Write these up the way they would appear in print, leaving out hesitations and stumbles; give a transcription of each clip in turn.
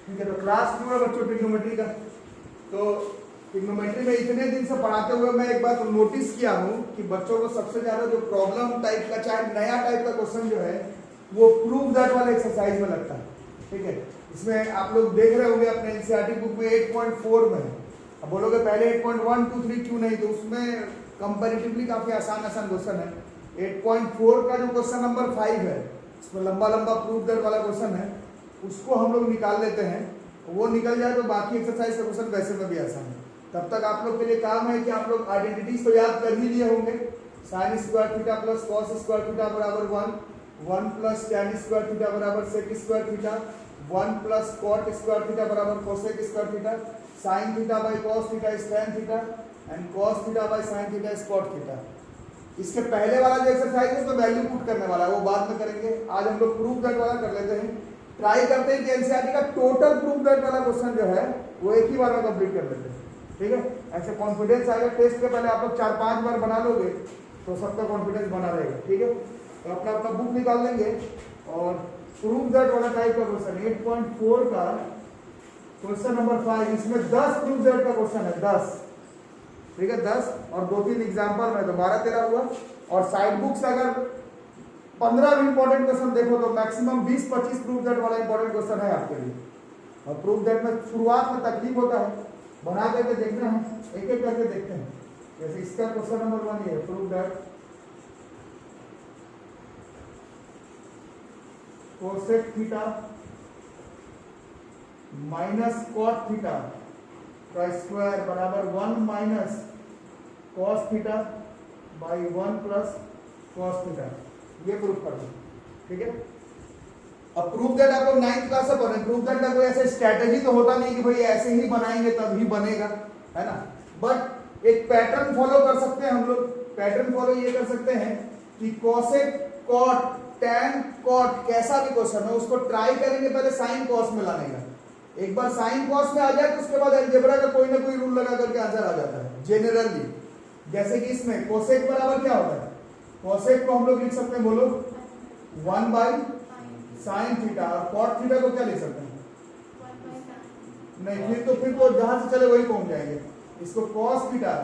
ठीक है, तो क्लास 2 है बच्चों ट्रिग्नोमेट्री का। तो ट्रिग्नोमेट्री में इतने दिन से पढ़ाते हुए मैं एक बात नोटिस किया हूँ कि बच्चों को सबसे ज्यादा जो प्रॉब्लम टाइप का, चाहे नया टाइप का क्वेश्चन जो है वो प्रूव दैट वाले एक्सरसाइज में लगता है। ठीक है, इसमें आप लोग देख रहे होंगे अपने एनसीईआरटी बुक में 8.4 में है। अब बोलोगे पहले 8.1, 2, 3 क्यों नहीं, तो उसमें कंपैरेटिवली काफी आसान क्वेश्चन है। 8.4 का जो क्वेश्चन नंबर 5 है, इसमें लंबा लंबा प्रूफ दैट वाला क्वेश्चन है, उसको हम लोग निकाल लेते हैं। वो निकल जाए तो बाकी एक्सरसाइज का क्वेश्चन वैसे में भी आसान है। तब तक आप लोग के लिए काम है कि आप लोग आइडेंटिटीज तो याद कर ही लिए होंगे। Sine square theta plus cos square theta बराबर 1, 1 प्लस टैन स्क्वायर थीटा बराबर sec square theta, 1 plus cot square theta बराबर cosec square theta, sine theta by cos theta is tan theta and cos theta by sine theta is cot theta. इसके पहले वाला जो exercise है उसमें value put करने वाला है, वो बाद में करेंगे। आज हम लोग प्रूफ दैट वाला कर लेते हैं। ट्राई करते हैं कि एनसीईआरटी का टोटल प्रूफ दैट वाला क्वेश्चन जो है वो एक ही बार में कंप्लीट कर लेते हैं। ठीक है, ऐसे कॉन्फिडेंस आएगा। टेस्ट के पहले आप लोग 4-5 बार बना लोगे तो सबका कॉन्फिडेंस बना रहेगा। ठीक है, तो अपना अपना बुक निकाल लेंगे और प्रूफ दैट वाला टाइप का क्वेश्चन 8.4 का क्वेश्चन नंबर 5, इसमें 10 प्रूफ दैट का क्वेश्चन है, 10। ठीक है, 10 और 2-3 एग्जाम्पल में तो 12-13 हुआ। और साइड बुक से अगर 15 भी इंपॉर्टेंट क्वेश्चन देखो तो मैक्सिमम 20-25 प्रूफ दैट वाला इंपॉर्टेंट क्वेश्चन है आपके लिए। और प्रूफ दैट में शुरुआत में तकलीफ होता है, बना करके देखते हैं, एक एक करके देखते हैं। जैसे इसका क्वेश्चन नंबर 1 ये है, proof that cosec theta minus cot theta का स्क्वायर बराबर 1 minus cos theta by 1 plus cos theta, ये प्रूफ कर दो। ठीक है, अब प्रूफ दैट आप लोग 9th क्लास से पढ़े। प्रूफ दैट का कोई ऐसा स्ट्रैटेजी तो होता नहीं कि भाई ऐसे ही बनाएंगे तभी बनेगा, है ना। बट एक पैटर्न फॉलो कर सकते हैं हम लोग। पैटर्न फॉलो ये कर सकते हैं कि कोसेक कॉट टैन कॉट कैसा भी क्वेश्चन है उसको ट्राई करेंगे पहले साइन कॉस में लाने का। एक बार साइन कॉस में आ जाए तो उसके बाद अलजेब्रा का कोई ना कोई रूल लगा करके आंसर आ जाता है जनरली। जैसे कि इसमें कोसेक बराबर क्या होता है, कोसेक को हम लोग लिख सकते हैं, बोलो 1 बाई साइन थीटा। और कॉट थीटा को क्या लिख सकते हैं, नहीं फिर तो जहां से चले वही पहुंच जाएंगे। इसको cos theta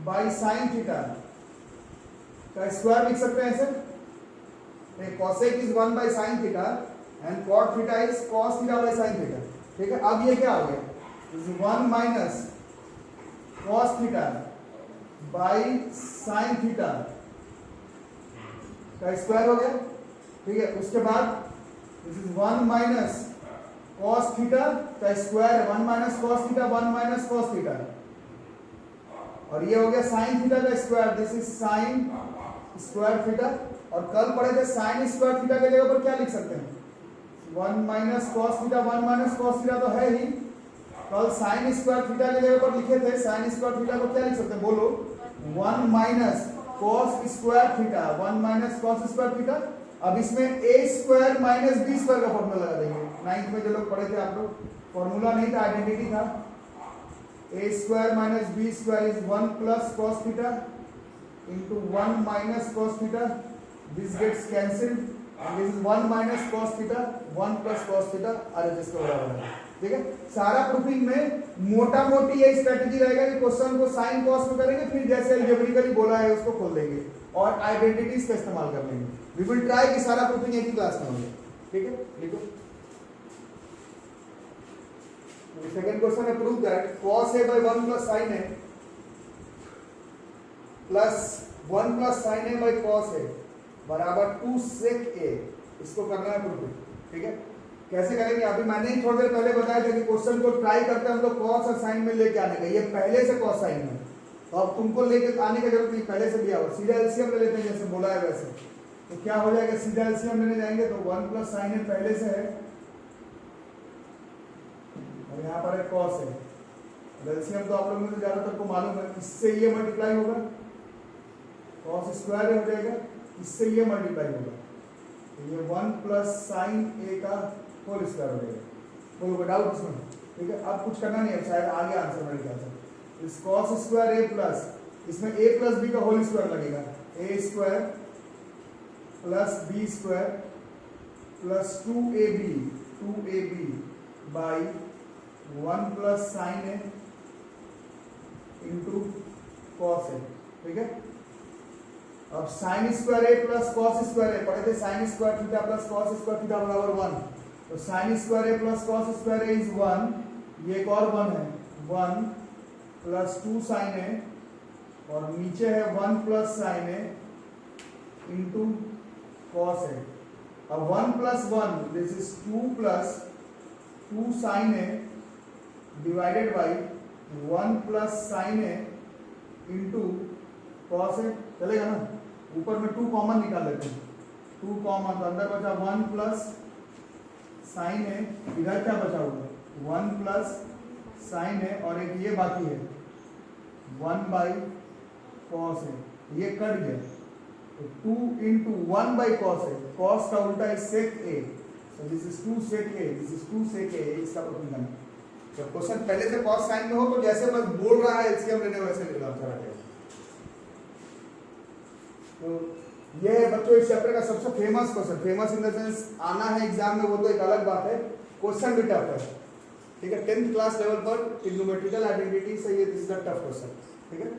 by sine theta का स्क्वायर लिख सकते हैं ऐसे। Cosec is 1 by sine theta and cot theta is cos theta by sine theta. ठीक है, अब ये क्या हो गया, 1 minus cos theta by sine theta का स्क्वायर हो गया। ठीक है, उसके बाद this is 1 minus cos theta का स्क्वायर है, 1 minus cos theta 1 minus cos theta, और ये हो गया साइन थीटा का square, this is sine square theta. और कल पढ़े थे साइन स्क्वायर थीटा के जगह पर क्या लिख सकते हैं, 1 minus cos theta 1 minus cos theta तो है ही। कल साइन स्क्वायर थीटा के जगह पर लिखे थे, साइन स्क्वायर थीटा को क्या लिख सकते हैं, बोलो 1 minus cos square theta 1 minus cos square theta. अब इसमें a square minus B square का फॉर्मूला लगा देंगे। 9th में जो लोग पढ़े थे आप लोग, फॉर्मूला नहीं था, आइडेंटिटी था। a square minus B square is 1 plus cos theta into 1 minus cos theta, this gets cancelled and this is 1 minus cos theta 1 plus cos theta RHS का बराबर है। ठीक है, सारा प्रूफिंग में मोटा मोटी ये स्ट्रेटजी रहेगा कि क्वेश्चन को साइन कॉस में करेंगे, फिर जैसे अलजेब्रिकली बोला है उसको खोल देंगे और आइडेंटिटीज का इस्तेमाल कर लेंगे। वी विल ट्राई कि सारा प्रूफिंग एक ही क्लास में होगा। ठीक है, लिखो। सेकंड क्वेश्चन है proof that cos a by 1 plus sin a plus 1 plus sin a by cos a बराबर 2 sec a, इसको करना है प्रूफिंग। ठीक है, कैसे करेंगे अभी मैंने ही थोड़ी देर पहले बताया था कि क्वेश्चन को ट्राई करते हैं हम लोग cos और sin में लेके आने का। ये पहले से cos sin है तो अब तुमको लेके आने की जरूरत नहीं, पहले से लिया हुआ। सीधा एलसीएम ले लेते हैं जैसे बोला है वैसे। तो क्या हो जाएगा, सीधा एलसीएम लेने जाएंगे तो 1 प्लस साइन है पहले से है और यहाँ पर है कॉस है। एलसीएम तो आप लोगों में ज्यादातर को मालूम है, इससे ये मल्टीप्लाई होगा, कॉस स्क्वायर हो जाएगा, इससे ये मल्टीप्लाई होगा, तो ये 1 प्लस साइन ए का होल स्क्वायर हो जाएगा। कोई डाउट इसमें? ठीक है, अब कुछ करना नहीं है, शायद आगे आंसर मेरे ख्याल से। इस कॉस स्क्वायर ए प्लस इसमें ए प्लस बी का होल स्क्वायर लगेगा, A square plus B square plus 2ab by 1 plus sine A into cos A, ठीक है। अब sine square A plus cos square A पढ़े थे, sine square theta plus cos square theta बराबर 1, तो sine square A plus cos square A is 1, ये एक और 1 है, 1 प्लस 2 साइन ए, और नीचे है 1 plus sine A into cos A. अब 1 plus 1 this is 2 plus 2 sine A divided by 1 plus sine A into cos A, चलेगा ना। ऊपर में 2 कॉमन निकाल लेते हैं, 2 कॉमन, तो अंदर बचा 1 प्लस साइन ए, इधर क्या बचा हुआ 1 प्लस साइन ए, और एक ये बाकी है 1 बाई कॉस ए, ये कट गया, तो 2 into 1 by cos A, cos का उल्टा है sec A, so this is 2 sec A, this is 2 sec A, इसका क्वेश्चन करना। तो क्वेश्चन पहले से कॉस साइन में हो तो जैसे बस बोल रहा है एलसीएम लेने वैसे ले लो सारा। तो ये है बच्चों इस चैप्टर का सबसे famous question, famous in the sense आना है एग्जाम में वो तो एक अलग बात है, क्वेश्चन भी टफ है, ठीक है। 10th क्लास लेवल पर ट्रिग्नोमेट्रिकल आइडेंटिटी से ये this is the tough question, ठीक है।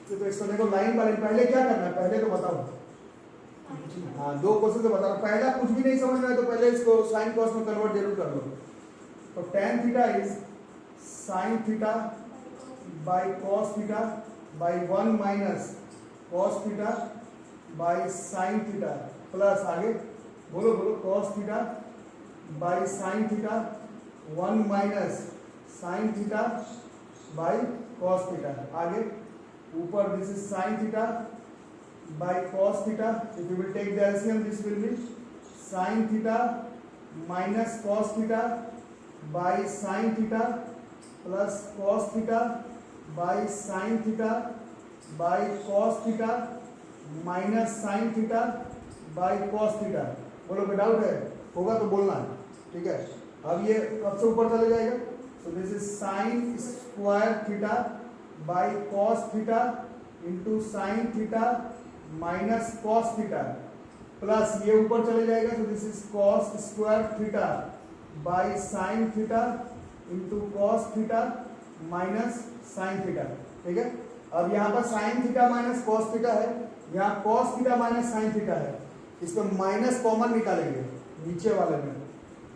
तो इसको देखो लाइन बाय लाइन, पहले क्या करना है पहले तो बताओ। हाँ, 2 क्वेश्चन से बताओ, पहला कुछ भी नहीं समझ में आया तो पहले इसको साइन कॉस में कन्वर्ट जरूर कर लो। तो tan theta is sine theta by cos theta by 1 minus cos theta by sine theta plus आगे बोलो बोलो cos theta by sine theta 1 minus sine theta by cos theta, आगे ऊपर this is sine theta by cos theta, if you will take the LCM this will be sine theta minus cos theta by sine theta plus cos theta by sine theta by cos theta minus sine theta by cos theta. बोलो कोई doubt है, होगा तो बोलना, ठीक है। अब ये कब से ऊपर चले जाएगा, सो this is sine square theta by cos theta into sine theta minus cos theta plus ये ऊपर चले जाएगा, तो this is cos square theta by sine theta into cos theta minus sine theta, ठीक है। अब यहाँ पर sign theta minus cos theta है, यहाँ cos theta minus sine theta है, इसमें माइनस कॉमन निकालेंगे नीचे वाले में।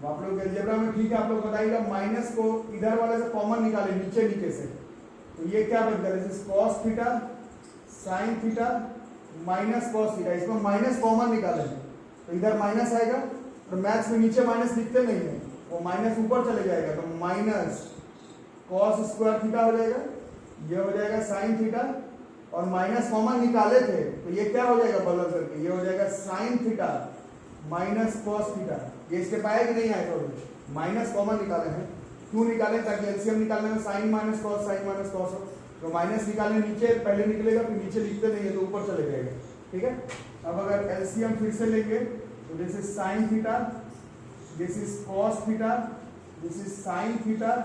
आप लोग अलजेब्रा में ठीक है, आप लोग बताइएगा माइनस को इधर वाले से कॉमन निकाले नीचे नीचे से, तो ये क्या बन गया cos theta sine theta minus cos theta, इसमें माइनस कॉमन निकालेंगे तो इधर माइनस आएगा, और मैथ्स में नीचे माइनस लिखते नहीं है, वो माइनस ऊपर चले जाएगा, तो माइनस कॉस स्क्वायर थीटा हो जाएगा, ये हो जाएगा साइन थीटा, और माइनस कॉमन निकाले थे तो ये क्या हो जाएगा बदल करके, ये हो जाएगा sign theta minus cos theta. ये स्टेप आया कि नहीं आया, तो माइनस कॉमन निकाले हैं, क्यों निकाले, ताकि एलसीएम निकालने में साइन माइनस कॉस हो, तो माइनस निकालने नीचे पहले निकलेगा, फिर नीचे लिखते नहीं है तो ऊपर चले जाएगा, ठीक है। अब अगर एलसीएम फिर से लेंगे तो this is sine theta, this is cos theta, this is sine theta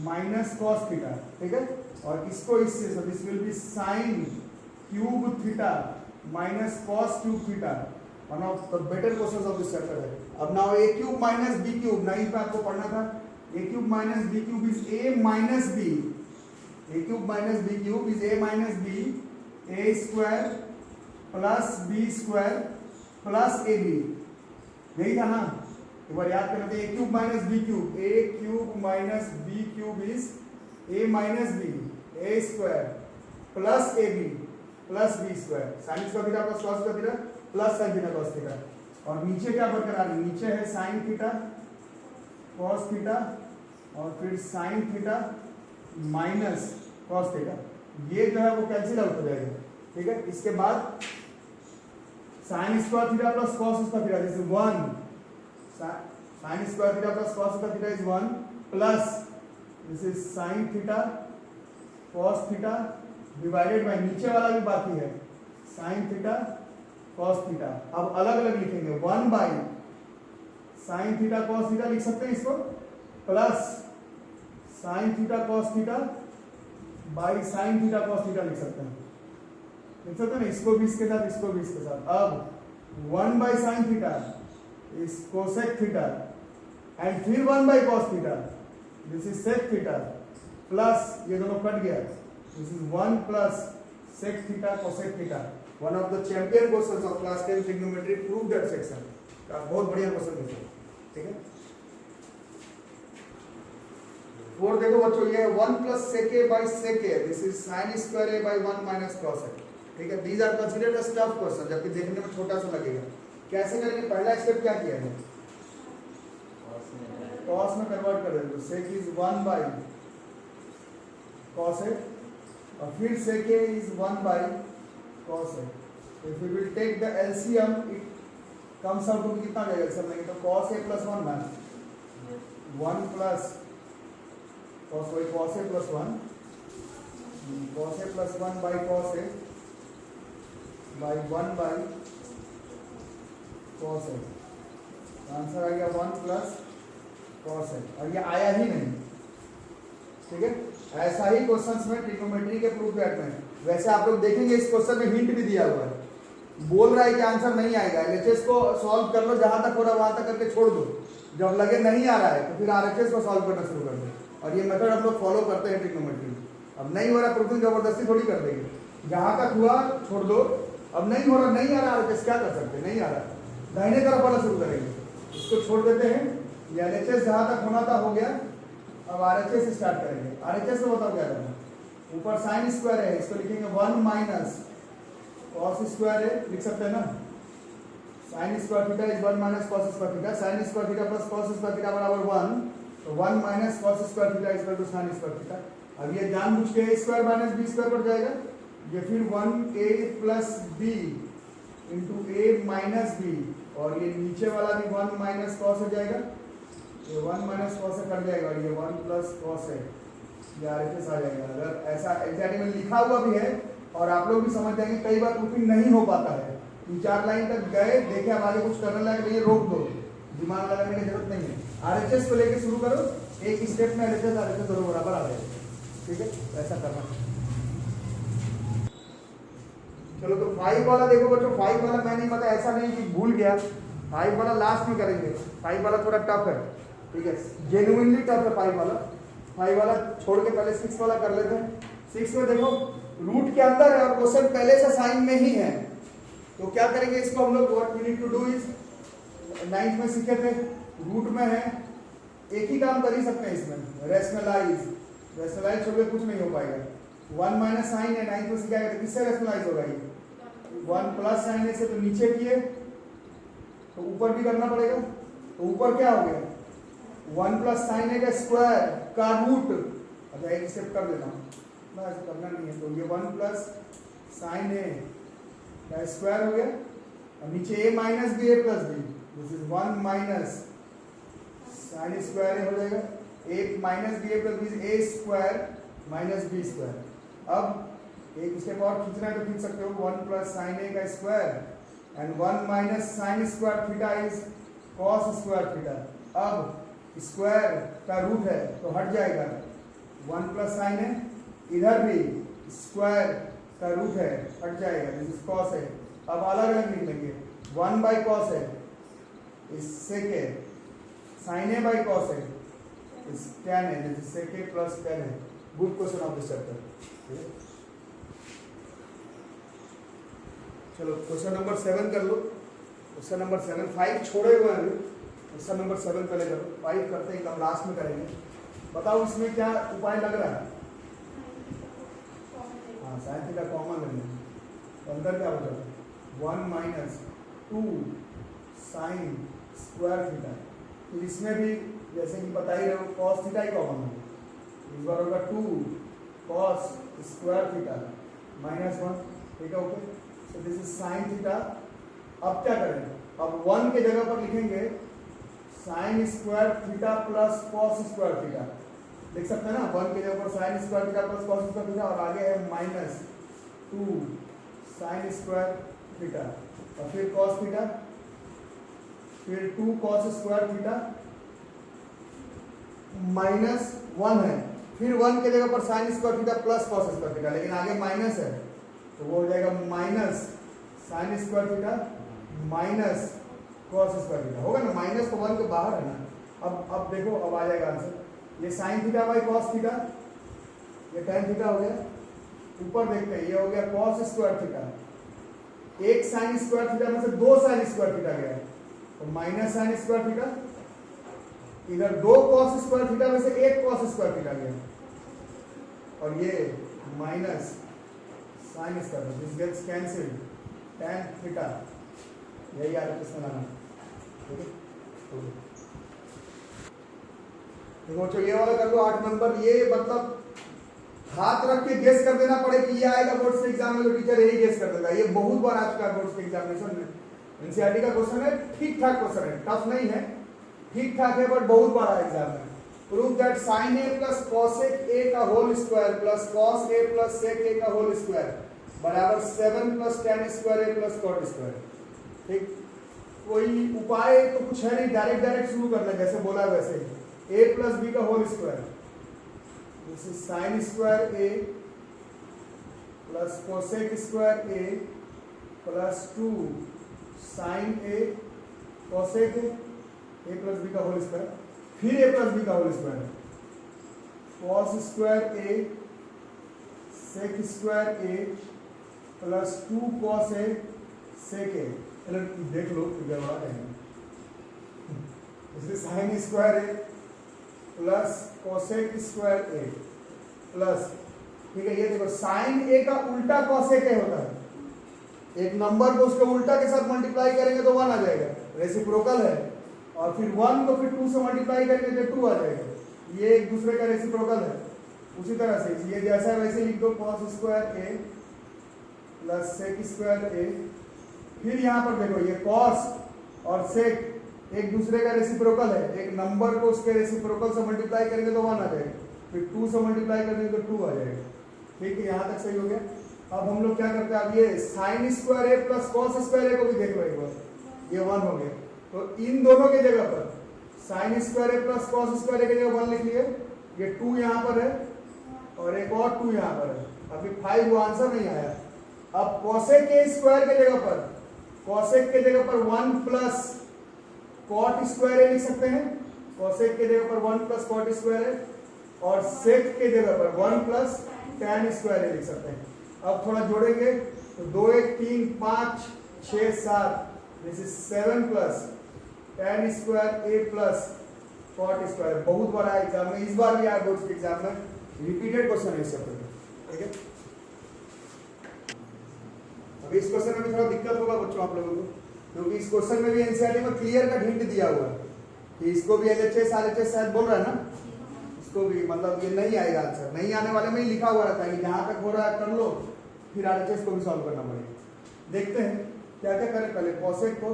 minus cos theta, ठीक है। और इसको इससे, so this will be sine cube theta minus cos cube theta, one of the better questions of this chapter है। अब now a cube minus b cube, नहीं पे आपको पढ़ना था, a cube minus b cube is a minus b, a cube minus b cube is a minus b, a square plus b square plus ab, यही था ना, एक बार याद करते हैं। a cube minus b cube, a cube minus b cube is a minus b, a square plus ab plus b square, sign square theta plus cos square theta plus sine theta cos theta, और नीचे क्या बरकरार है, नीचे है sine theta cos theta और फिर sign theta minus cos theta, ये जो है वो कैंसिल आउट हो जाएगा, ठीक है। इसके बाद sign square theta plus cos square theta, this is 1, sign square theta plus cos square theta is 1 plus this is sine theta cos theta divided by नीचे वाला भी बाकी है साइन थीटा कॉस थीटा। अब अलग अलग लिखेंगे, 1 by sine theta cos theta लिख सकते हैं इसको, plus sine theta cos theta by sine theta cos theta लिख सकते हैं, लिख सकते हैं ना, इसको भी इसके साथ, इसको भी इसके साथ। अब 1 by sine theta is cosec theta and फिर 1 by cos theta, this is sec theta, plus ये दोनों कट गया, this is 1 plus sec theta cosec theta. One of the champion questions of class 10 trigonometry, prove that section का बहुत बढ़िया question है, ठीक है। और देखो बच्चों, ये 1 plus sec A by sec A, this is sine square A by 1 minus cos A, ठीक है। These are considered as tough question, जबकि देखने में छोटा सा लगेगा। कैसे करेंगे? पहला स्टेप क्या किया है, कॉस में कन्वर्ट कर देंगे, sec is 1 by cos A, और फिर sec A is 1 by cos A. If we will take the LCM, it comes out to कितना जाएगा एलसीएम लेंगे तो cos a plus 1 ना 1 plus cos a plus 1, cos a plus 1 by cos a by 1 by cos a, answer आ गया 1 plus cos a, और ये आया ही नहीं, ठीक है। ऐसा ही क्वेश्चंस में ट्रिग्नोमेट्री के प्रूफ दैट में, वैसे आप लोग देखेंगे इस क्वेश्चन में हिंट भी दिया हुआ है, बोल रहा है कि आंसर नहीं आएगा, एलएचएस को सॉल्व कर लो, जहां तक हो रहा वहां तक करके छोड़ दो, जब लगे नहीं आ रहा है तो फिर आरएचएस को सॉल्व करना शुरू कर दो। और ये मेथड हम लोग फॉलो करते हैं ट्रिग्नोमेट्री। अब नहीं हो रहा प्रूफिंग जबरदस्ती थोड़ी कर देंगे, जहां तक हुआ छोड़ दो, अब नहीं हो रहा, नहीं आ रहा आरएचएस, क्या कर सकते, नहीं आ रहा, दाहिने तरफ वाला शुरू करेंगे, इसको छोड़ देते हैं, ये एलएचएस जहां तक होना था हो गया, अब आरएचएस स्टार्ट करेंगे। आरएचएस को बताओ क्या करना, ऊपर साइन स्क्वायर है, इसको लिखेंगे 1 माइनस कॉस स्क्वायर है, लिख सकते हैं ना, sine square theta is 1 minus cos square theta, sine square theta plus cos square theta बराबर 1, तो 1 minus cos square theta is equal to sine square theta. अब ये जानबूझ के a square minus b square बढ़ जाएगा, ये फिर 1a plus b into a minus b, और ये नीचे वाला भी 1 माइनस कॉस हो जाएगा, ये 1 माइनस कॉस से कट जाएगा, और ये 1 प्लस कॉस है, ये आरएचएस आ जाएगा। अगर ऐसा एग्जैक्टली में लिखा हुआ भी है और आप लोग भी समझ जाएंगे, कई बार प्रूफिंग नहीं हो पाता है, 3-4 लाइन तक गए, देखे अब आगे कुछ करने लगे तो ये रोक दो, दिमाग लगाने की जरूरत नहीं है, आरएचएस को लेके शुरू करो, एक स्टेप में एलएचएस आरएचएस दोनों बराबर आ जाएगा, ठीक है, ऐसा करना। चलो तो 5 वाला देखो बच्चों, 5 वाला मैंने मतलब ऐसा नहीं कि भूल गया, 5 वाला लास्ट में करेंगे, 5 वाला थोड़ा टफ है, ठीक है, जेन्युइनली टफ है 5 वाला। 5 वाला छोड़ के पहले 6 वाला कर लेते हैं। 6 में देखो रूट के अंदर है और क्वेश्चन पहले से साइन में ही है, तो क्या करेंगे इसको हम लोग, what we need to do is, 9th में सीखे थे, रूट में है, एक ही काम कर ही सकते हैं इसमें, रेशनलाइज छोड़ के कुछ नहीं हो पाएगा। 1 माइनस साइन है, 9th में सीखा तो किससे रेशनलाइज होगा ये, 1 प्लस साइन है से, तो नीचे किए तो ऊपर भी करना पड़ेगा, तो ऊपर क्या हो गया 1 प्लस साइन है का स्क्वायर का रूट, अच्छा एक स्टेप कर देता हूँ, ऐसा करना नहीं है, तो ये 1 प्लस साइन है का स्क्वायर हो गया, और नीचे a minus b a plus b, this is 1 minus sine square हो जाएगा, a minus b a plus b a square minus B square. अब एक स्टेप और खींचना है तो खींच सकते हो, 1 प्लस साइन ए का square and 1 minus sine square theta is cos square theta. अब स्क्वायर का रूट है तो हट जाएगा, 1 प्लस साइन है, इधर भी स्क्वायर का रूट है, हट जाएगा, दिस इज कॉस है। अब अलग अलग लिख लेंगे, 1 बाई कॉस है इज सेक है, साइन ए बाई कॉस है इज टैन है, this is sec A plus tan है। Good question of this chapter. चलो क्वेश्चन नंबर 7 कर लो, क्वेश्चन नंबर 7, 5 छोड़े हुए हैं, क्वेश्चन नंबर 7 पहले करो, 5 करते हैं कब लास्ट में करेंगे। बताओ इसमें क्या उपाय लग रहा है, हाँ साइन थीटा कॉमन लेंगे, तो अंदर क्या बचा 1 माइनस 2 साइन स्क्वायर थीटा, फिर इसमें भी जैसे कि बता ही रहे हो कॉस थीटा ही कॉमन होगा, इस बार होगा 2 कॉस स्क्वायर थीटा माइनस 1, ठीक है, okay, so this is sine theta. अब क्या करें, अब 1 के जगह पर लिखेंगे sign square theta plus cos square theta, लिख सकते हैं ना, 1 के जगह पर sign square theta plus cos square theta, और आगे है माइनस 2 साइन स्क्वायर थीटा, और फिर कॉस थीटा, फिर 2 कॉस स्क्वायर थीटा माइनस 1 है, फिर 1 के जगह पर sign square theta plus cos square theta, लेकिन आगे माइनस है तो वो हो जाएगा minus sine square theta minus cos square theta, होगा ना, माइनस तो 1 के बाहर है ना, अब देखो, अब आ जाएगा आंसर। ये sign theta by cos theta, ये tan थीटा हो गया। ऊपर देखते हैं, ये हो गया कॉस स्क्वायर थीटा। एक साइन स्क्वायर थीटा में से दो साइन स्क्वायर थीटा गया, तो माइनस साइन स्क्वायर थीटा। इधर दो कॉस स्क्वायर थीटा में से एक कॉस स्क्वायर थीटा गया, और ये minus sine square, this gets cancelled, tan theta. यही RHS में लाना, ठीक है। देखो बच्चों, ये वाला कर लो 8 नंबर। ये मतलब हाथ रख के गेस कर देना पड़े कि ये आएगा बोर्ड्स के एग्जाम में, तो टीचर यही गेस कर देगा। ये बहुत बार आ चुका है बोर्ड्स के एग्जामिनेशन में। एनसीईआरटी का क्वेश्चन है, ठीक ठाक क्वेश्चन है, टफ नहीं है, ठीक ठाक है, बट बहुत बार आया एग्जाम में। Prove that sin a plus cosec a का whole square plus cos a plus sec a का होल स्क्वायर बराबर 7 plus tan square a plus cot square. ठीक, कोई उपाय तो कुछ है नहीं, डायरेक्ट शुरू करना है, जैसे बोला वैसे ही। a प्लस b का whole square, this is sin square a plus cosec square a plus 2 sin a cosec a plus b का होल स्क्वायर, फिर a प्लस b का whole square, cos square a sec square a plus 2 cos a sec a। चलो देख लो गड़बड़ा है, इसलिए sin square a plus cosec square a plus, ठीक है। ये देखो sin a का उल्टा cosec a होता है। एक नंबर को उसके उल्टा के साथ मल्टीप्लाई करेंगे तो 1 आ जाएगा, रेसिप्रोकल है। और फिर 1 को फिर 2 से मल्टीप्लाई करेंगे तो 2 आ जाएगा। ये एक दूसरे का रेसिप्रोकल है। उसी तरह से ये जैसा है वैसे लिख दो, cos square a plus sec square a। फिर यहाँ पर देखो, ये cos और sec एक दूसरे का रेसिप्रोकल है। एक नंबर को उसके रेसिप्रोकल से मल्टीप्लाई करेंगे तो 1 आ जाएगा, फिर 2 से मल्टीप्लाई करेंगे तो 2 आ जाएगा। ठीक है, यहाँ तक सही हो गया। अब हम लोग क्या करते हैं, अब ये sin square a plus cos square a को भी देख लो एक बार, ये 1 हो गया। तो इन दोनों के जगह पर sin square a plus cos square a की जगह 1 लिख लिए। ये 2 यहाँ पर है और एक और 2 यहाँ पर है। अभी 5 वो आंसर नहीं आया। अब cosec a स्क्वायर के जगह पर, cosec के जगह पर 1 प्लस cot स्क्वायर a लिख सकते हैं। cosec के जगह पर 1 प्लस cot स्क्वायर a, और sec के जगह पर 1 प्लस tan स्क्वायर a लिख सकते हैं। अब थोड़ा जोड़ेंगे तो 2 1 3 5 6 7, this is 7 plus tan square a plus cot square. बहुत बड़ा एग्जाम में, इस बार भी आया बोर्ड के एग्जाम में, रिपीटेड क्वेश्चन है इस चैप्टर में, ठीक है। अभी इस क्वेश्चन में भी थोड़ा दिक्कत होगा बच्चों आप लोगों को, क्योंकि इस क्वेश्चन में भी एनसीईआरटी में क्लियर कट हिंट दिया हुआ है कि इसको भी एलएचएस आरएचएस शायद बोल रहा है ना, इसको भी मतलब ये नहीं आएगा आंसर, नहीं आने वाले में ही लिखा हुआ रहता है कि जहां तक हो रहा है कर लो, फिर आरएचएस को भी सॉल्व करना पड़ेगा। देखते हैं क्या क्या करें। पहले cosec को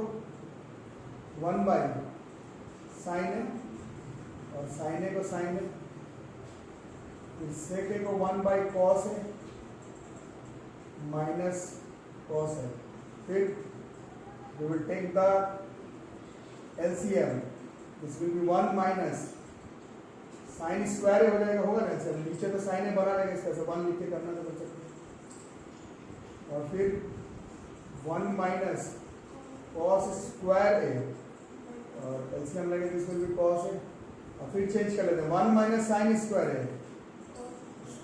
1 बाई sin a और sin a को sin a, फिर sec a को 1 by cos a minus cos a। फिर we will take the LCM, this will be 1 minus sin square हो जाएगा, होगा ना सर, नीचे तो sin a बना रहेगा, इसका से 1 लिख के करना तो बच्चों। और फिर 1 माइनस cos स्क्वायर a और LCM लगेगा, this will be cos a। और फिर चेंज कर लेते हैं, 1 minus sin square a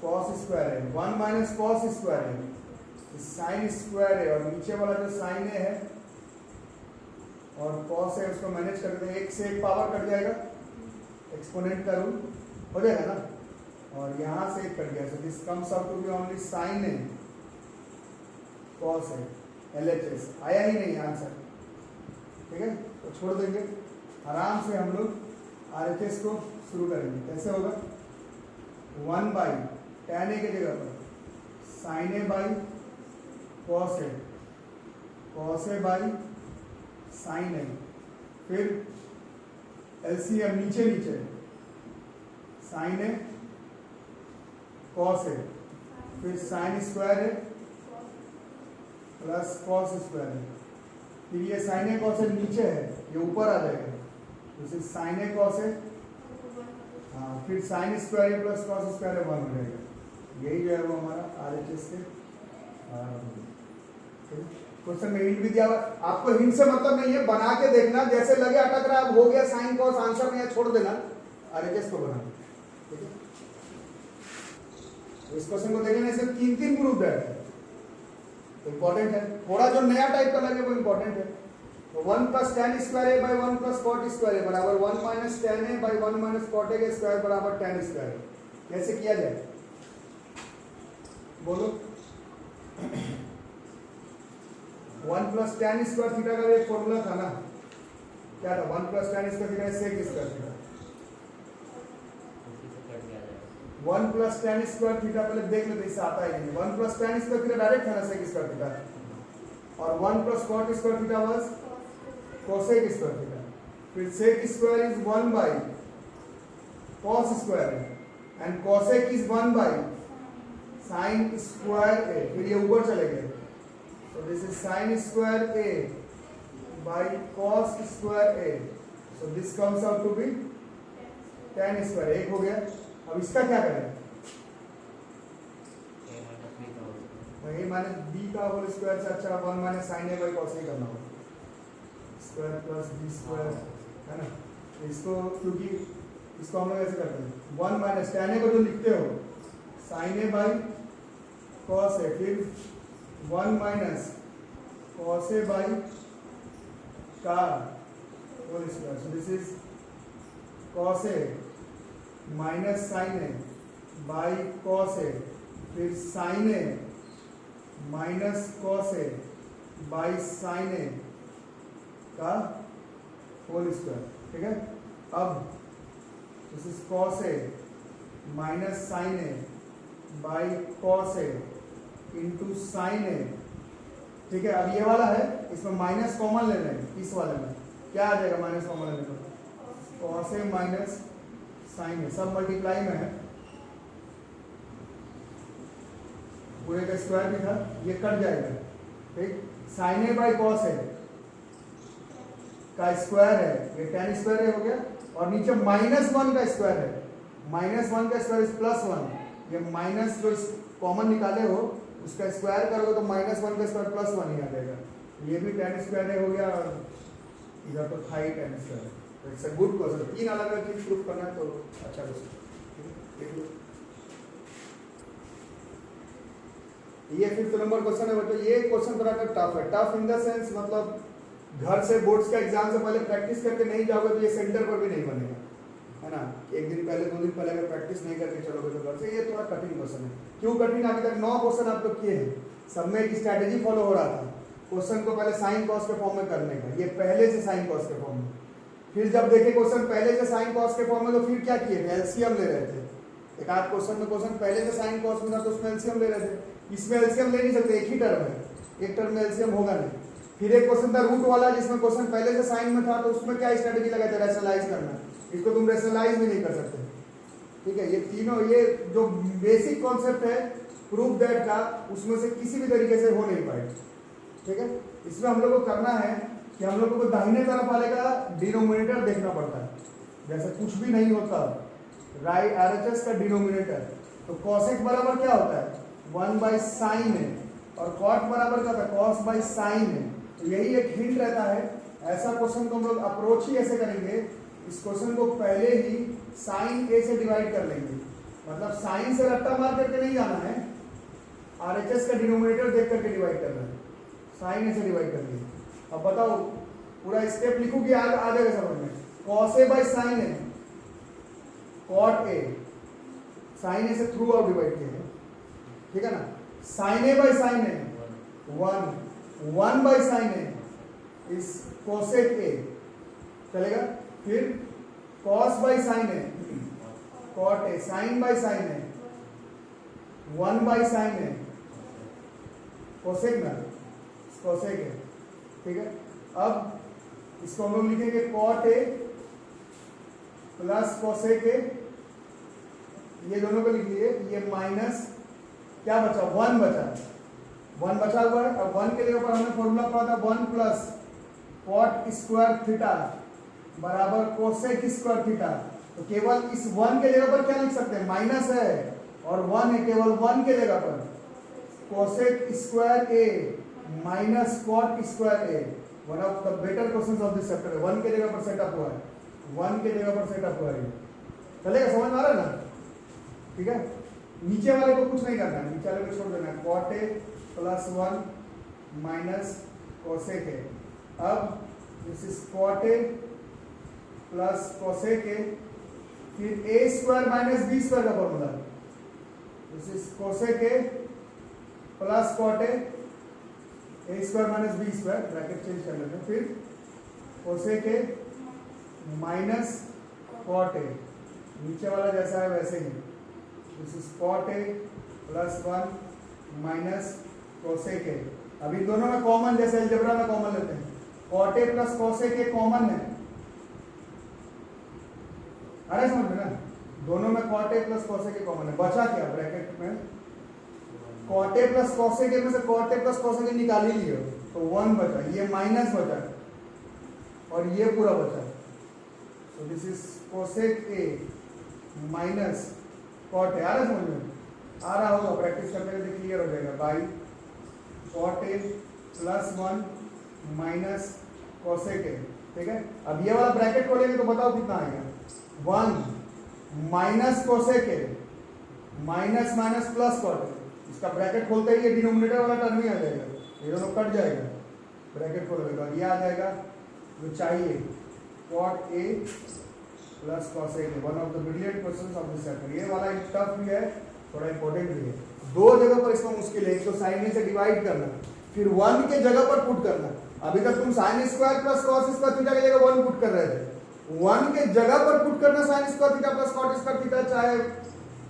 cos square a, 1 minus cos square a sin square है, और नीचे वाला जो sin a है और cos है उसको मैनेज करते हैं, एक से एक पावर कट जाएगा, एक्सपोनेंट का रूल हो जाएगा ना, और यहाँ से एक कट गया, so this comes out to be only sin a cos a, LHS आया ही नहीं आंसर, ठीक है। तो छोड़ देंगे, आराम से हम लोग RHS को शुरू करेंगे। कैसे होगा, 1 बाई tan a के जगह पर sin a by cos a, cos a by sin a, फिर LCM नीचे नीचे sin a cos a, फिर sin square a plus cos square a, फिर ये sin a cos a नीचे है, ये ऊपर आ जाएगा, तो sin a cos a, हाँ, फिर sin square a plus cos square a 1 हो जाएगा। यही जो है वो हमारा RHS के क्वेश्चन में हिंट भी दिया हुआ। आपको हिंट से मतलब नहीं है, बना के देखना, जैसे लगे अटक रहा है, हो गया साइन कॉस, आंसर नहीं है छोड़ देना, आरएचएस को बनाना। ठीक है, इस क्वेश्चन को देखना, इसमें 3 प्रूफ है, इंपॉर्टेंट है। थोड़ा जो नया टाइप का लगे वो इंपॉर्टेंट है। तो 1 + tan square A by 1 + cot square A बराबर 1 - tan A by 1 - cot A के स्क्वायर बराबर tan स्क्वायर। कैसे किया जाए बोलो? 1 + tan स्क्वायर थीटा का एक फॉर्मूला था ना, क्या था? 1 + tan square theta sec square theta. 1 + tan square theta पहले देख लेते इससे आता है नहीं। 1 + tan स्क्वायर थीटा डायरेक्ट था ना सेक स्क्वायर थीटा, और 1 + cot square theta was cosec square theta. फिर sec square is 1 by cos square and cosec is 1 by sin square A. फिर ये ऊपर चले गए, so this is sin square a by cos square a, so this comes out to be tan square. एक हो गया। अब इसका क्या करें? a माइनस b का होल स्क्वायर से अच्छा 1 - sin a by cos a करना होगा, स्क्वायर प्लस बी स्क्वायर, है ना। इसको क्योंकि इसको हम लोग ऐसे करते हैं 1 - tan a को जो लिखते हो sin a by cos a, फिर 1 - cos a by का whole square, so this is cos a minus sin a by cos a, फिर sin a minus cos a by sin a का whole square. ठीक है, अब this is cos a minus sin a by cos a into sin a। ठीक है, अब ये वाला है, इसमें माइनस कॉमन ले लें, इस वाले में क्या आ जाएगा माइनस कॉमन लेने पर? cos a minus sin a, सब मल्टीप्लाई में है, पूरे का स्क्वायर भी था, ये कट जाएगा। ठीक, sin a by cos a का स्क्वायर है, ये tan स्क्वायर है हो गया, और नीचे -1 का स्क्वायर है, -1 का स्क्वायर इज +1, ये माइनस जो कॉमन निकाले हो उसका स्क्वायर करोगे तो -1 का स्क्वायर +1 ही आ जाएगा। ये भी tan स्क्वायर है हो गया, और इधर तो था ही tan square. It's a good question, 3 अलग अलग चीज प्रूफ करना है तो अच्छा क्वेश्चन। देख लो, ये 5th नंबर क्वेश्चन है बच्चों। ये क्वेश्चन थोड़ा टफ है, टफ इन द सेंस मतलब घर से बोर्ड्स का एग्जाम से पहले प्रैक्टिस करके नहीं जाओगे तो ये सेंटर पर भी नहीं बनेगा, है ना। एक दिन पहले 2 दिन पहले अगर प्रैक्टिस नहीं करके चलोगे तो घर से, ये थोड़ा कठिन क्वेश्चन है। क्यों कठिन? अभी तक 9 क्वेश्चन आप लोग किए हैं, सब में एक स्ट्रैटेजी फॉलो हो रहा था, क्वेश्चन को पहले साइन कॉस के फॉर्म में करने का, ये पहले से साइन कॉस के फॉर्म में। फिर जब देखे क्वेश्चन पहले से साइन कॉस के फॉर्म में, तो फिर क्या किए? एलसीएम ले रहे थे। एक आध क्वेश्चन में क्वेश्चन पहले से साइन कॉस में था तो उसमें एलसीएम ले रहे थे, इसमें एलसीएम ले नहीं सकते, एक ही टर्म है, एक टर्म में एलसीएम होगा नहीं। फिर एक क्वेश्चन था रूट वाला, जिसमें क्वेश्चन पहले से साइन में था, तो उसमें क्या स्ट्रेटजी लगाते? रैशनलाइज करना, इसको तुम रैशनलाइज भी नहीं कर सकते। ठीक है, ये तीनों, ये जो बेसिक कॉन्सेप्ट है प्रूफ दैट का, उसमें से किसी भी तरीके से हो नहीं पाए। ठीक है, इसमें हम लोग को करना है कि हम लोगों को दाहिने तरफ वाले का डिनोमिनेटर देखना पड़ता है, जैसे कुछ भी नहीं होता, राइट आरएचएस का डिनोमिनेटर, तो कॉसेक बराबर क्या होता है? 1/sin है, और कॉट बराबर क्या होता है? cos बाई साइन है। तो यही एक हिंट रहता है। ऐसा क्वेश्चन को हम लोग अप्रोच ही ऐसे करेंगे, इस क्वेश्चन को पहले ही साइन ए से डिवाइड कर लेंगे, मतलब साइन से रट्टा मार करके नहीं जाना है, आरएचएस का डिनोमिनेटर देख करके डिवाइड करना है, साइन ए से डिवाइड कर दिए। अब बताओ पूरा स्टेप लिखूं कि आ जाएगा समझ में? cos a बाई साइन है, cot a, साइन ए से थ्रू आउट डिवाइड किया है, ठीक है ना। साइन ए बाई साइन है 1 बाई साइन है इस कोसेक ए चलेगा। फिर cos बाई साइन है cot a, sine by sine है 1 बाई साइन है कोसेक ना, कोसेक है, ठीक है। अब इसको हम लोग लिखेंगे cot a plus cosec a, ये दोनों को लिख लिए, ये माइनस क्या बचा? 1 बचा, 1 बचा हुआ है। अब 1 के जगह पर हमने फॉर्मूला पढ़ा था 1 प्लस कॉट स्क्वायर थीटा बराबर कोसेक स्क्वायर थीटा। तो केवल इस 1 के जगह पर क्या लिख सकते हैं? माइनस है और 1 है, केवल 1 के जगह पर cosec square a minus cot square a, one of the better question of this chapter है। 1 के जगह पर सेटअप हुआ है, 1 के जगह पर सेटअप हुआ है, चलेगा? समझ में आ रहा है ना? ठीक है, नीचे वाले को कुछ नहीं करना है, नीचे वाले को छोड़ देना है। Cot A plus 1 minus cosec A. अब this is cot A plus cosec A, फिर A square minus B square का formula, this is cosec A plus cot A, A square minus B square, bracket change कर लेते हैं, फिर cosec A minus cot A, नीचे वाला जैसा है वैसे ही, this is cot A plus 1 minus cosec A. अभी दोनों में कॉमन, जैसे अलजेब्रा में कॉमन लेते हैं, cot A plus cosec a common है, अरे समझ में ना, दोनों में cot A plus cosec a common है। बचा क्या ब्रैकेट में? Cot A plus cosec a में से cot A plus cosec a निकाल ही लियो, तो 1 बचा, ये माइनस बचा और ये पूरा बचा। So this is cosec A minus cot A. आ रहा समझ में? आ रहा होगा, प्रैक्टिस करते करते क्लियर हो जाएगा। By cot A plus 1 minus cosec a, ठीक है। अब ये वाला ब्रैकेट खोलेंगे तो बताओ कितना आएगा? 1 minus cosec A minus minus plus cot a, इसका ब्रैकेट खोलते ही ये डिनोमिनेटर वाला टर्म ही आ जाएगा, ये दोनों कट जाएगा, ब्रैकेट खोलेगा तो ये आ जाएगा जो चाहिए, cot A plus cosec a. One of the brilliant questions of this chapter. ये वाला टफ भी है, थोड़ा इंपॉर्टेंट भी है। दो जगह पर इसको मुश्किल है, एक तो साइन ए से डिवाइड करना, फिर 1 के जगह पर पुट करना। अभी तक तुम sine square plus cos square theta की जगह 1 पुट कर रहे थे, 1 के जगह पर पुट करना sine square theta plus cot square theta, चाहे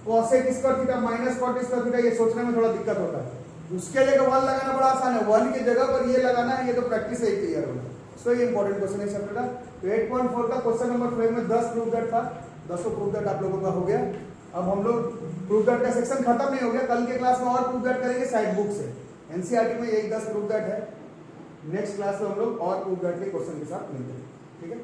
cosec square theta minus cot square theta, ये सोचने में थोड़ा दिक्कत होता है। उसके लिए 1 लगाना बड़ा आसान है, 1 की जगह पर ये लगाना है, ये तो प्रैक्टिस से ही क्लियर होगा। सो ये इंपॉर्टेंट क्वेश्चन है चैप्टर का। तो 8.4 का क्वेश्चन नंबर 5 में 10 प्रूव दैट था, 10 प्रूव दैट आप लोगों का हो गया। अब हम लोग प्रूव दैट का सेक्शन खत्म नहीं हो गया, कल के क्लास में और प्रूव दैट करेंगे साइड बुक से। एनसीईआरटी में यही 10 प्रूव दैट है, नेक्स्ट क्लास में हम लोग और प्रूव दैट के क्वेश्चन के साथ मिलते हैं, ठीक है।